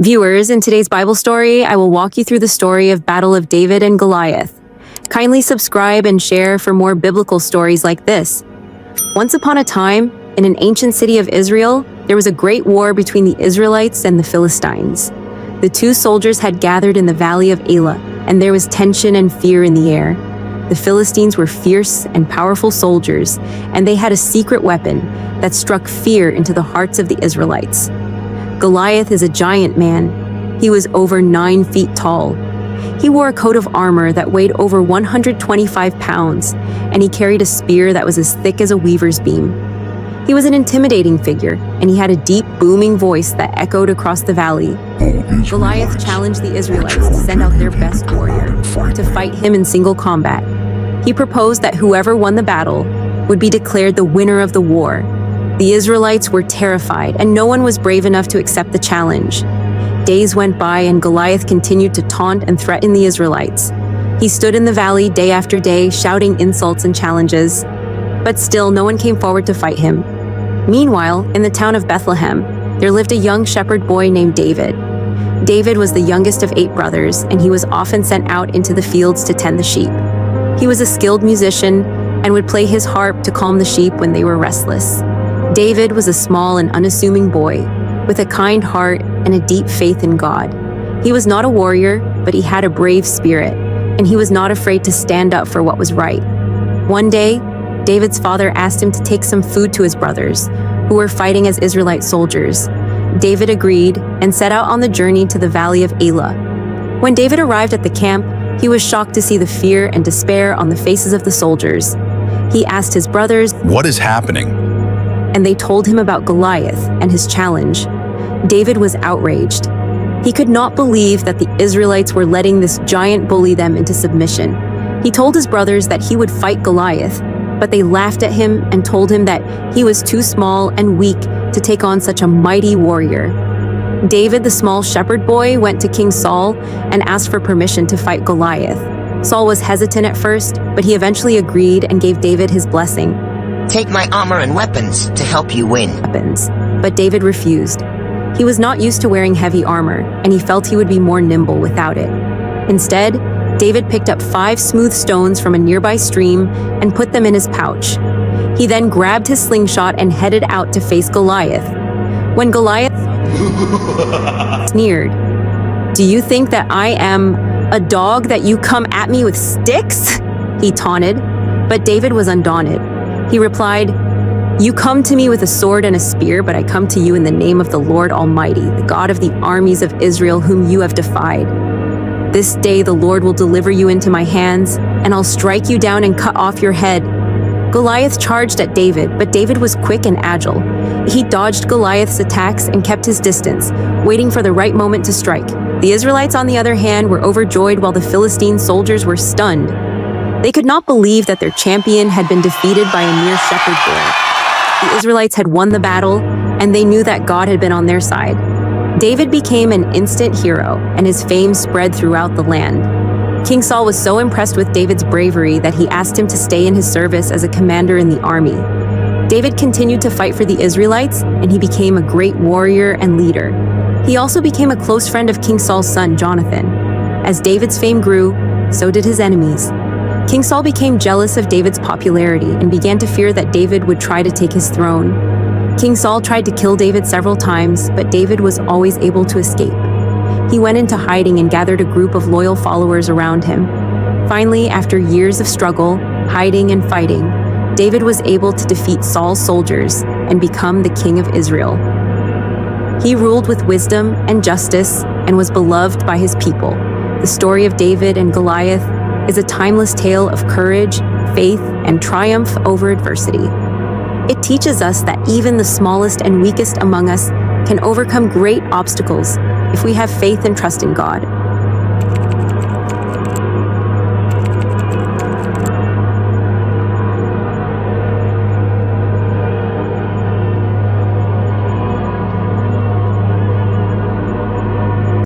Viewers, in today's Bible story, I will walk you through the story of Battle of David and Goliath. Kindly subscribe and share for more biblical stories like this. Once upon a time, in an ancient city of Israel, there was a great war between the Israelites and the Philistines. The two soldiers had gathered in the valley of Elah, and there was tension and fear in the air. The Philistines were fierce and powerful soldiers, and they had a secret weapon that struck fear into the hearts of the Israelites. Goliath is a giant man. He was over 9 feet tall. He wore a coat of armor that weighed over 125 pounds, and he carried a spear that was as thick as a weaver's beam. He was an intimidating figure, and he had a deep, booming voice that echoed across the valley. Goliath challenged the Israelites to send out their best warrior to fight him in single combat. He proposed that whoever won the battle would be declared the winner of the war. The Israelites were terrified, and no one was brave enough to accept the challenge. Days went by, and Goliath continued to taunt and threaten the Israelites. He stood in the valley day after day, shouting insults and challenges. But still, no one came forward to fight him. Meanwhile, in the town of Bethlehem, there lived a young shepherd boy named David. David was the youngest of 8 brothers, and he was often sent out into the fields to tend the sheep. He was a skilled musician and would play his harp to calm the sheep when they were restless. David was a small and unassuming boy, with a kind heart and a deep faith in God. He was not a warrior, but he had a brave spirit, and he was not afraid to stand up for what was right. One day, David's father asked him to take some food to his brothers, who were fighting as Israelite soldiers. David agreed and set out on the journey to the valley of Elah. When David arrived at the camp, he was shocked to see the fear and despair on the faces of the soldiers. He asked his brothers, "What is happening?" And they told him about Goliath and his challenge. David was outraged. He could not believe that the Israelites were letting this giant bully them into submission. He told his brothers that he would fight Goliath, but they laughed at him and told him that he was too small and weak to take on such a mighty warrior. David, the small shepherd boy, went to King Saul and asked for permission to fight Goliath. Saul was hesitant at first, but he eventually agreed and gave David his blessing. "Take my armor and weapons to help you win." But David refused. He was not used to wearing heavy armor, and he felt he would be more nimble without it. Instead, David picked up 5 smooth stones from a nearby stream and put them in his pouch. He then grabbed his slingshot and headed out to face Goliath. When Goliath sneered, "Do you think that I am a dog that you come at me with sticks?" he taunted. But David was undaunted. He replied, "You come to me with a sword and a spear, but I come to you in the name of the Lord Almighty, the God of the armies of Israel, whom you have defied. This day the Lord will deliver you into my hands, and I'll strike you down and cut off your head." Goliath charged at David, but David was quick and agile. He dodged Goliath's attacks and kept his distance, waiting for the right moment to strike. The Israelites, on the other hand, were overjoyed while the Philistine soldiers were stunned. They could not believe that their champion had been defeated by a mere shepherd boy. The Israelites had won the battle, and they knew that God had been on their side. David became an instant hero, and his fame spread throughout the land. King Saul was so impressed with David's bravery that he asked him to stay in his service as a commander in the army. David continued to fight for the Israelites, and he became a great warrior and leader. He also became a close friend of King Saul's son, Jonathan. As David's fame grew, so did his enemies. King Saul became jealous of David's popularity and began to fear that David would try to take his throne. King Saul tried to kill David several times, but David was always able to escape. He went into hiding and gathered a group of loyal followers around him. Finally, after years of struggle, hiding and fighting, David was able to defeat Saul's soldiers and become the king of Israel. He ruled with wisdom and justice and was beloved by his people. The story of David and Goliath is a timeless tale of courage, faith, and triumph over adversity. It teaches us that even the smallest and weakest among us can overcome great obstacles if we have faith and trust in God.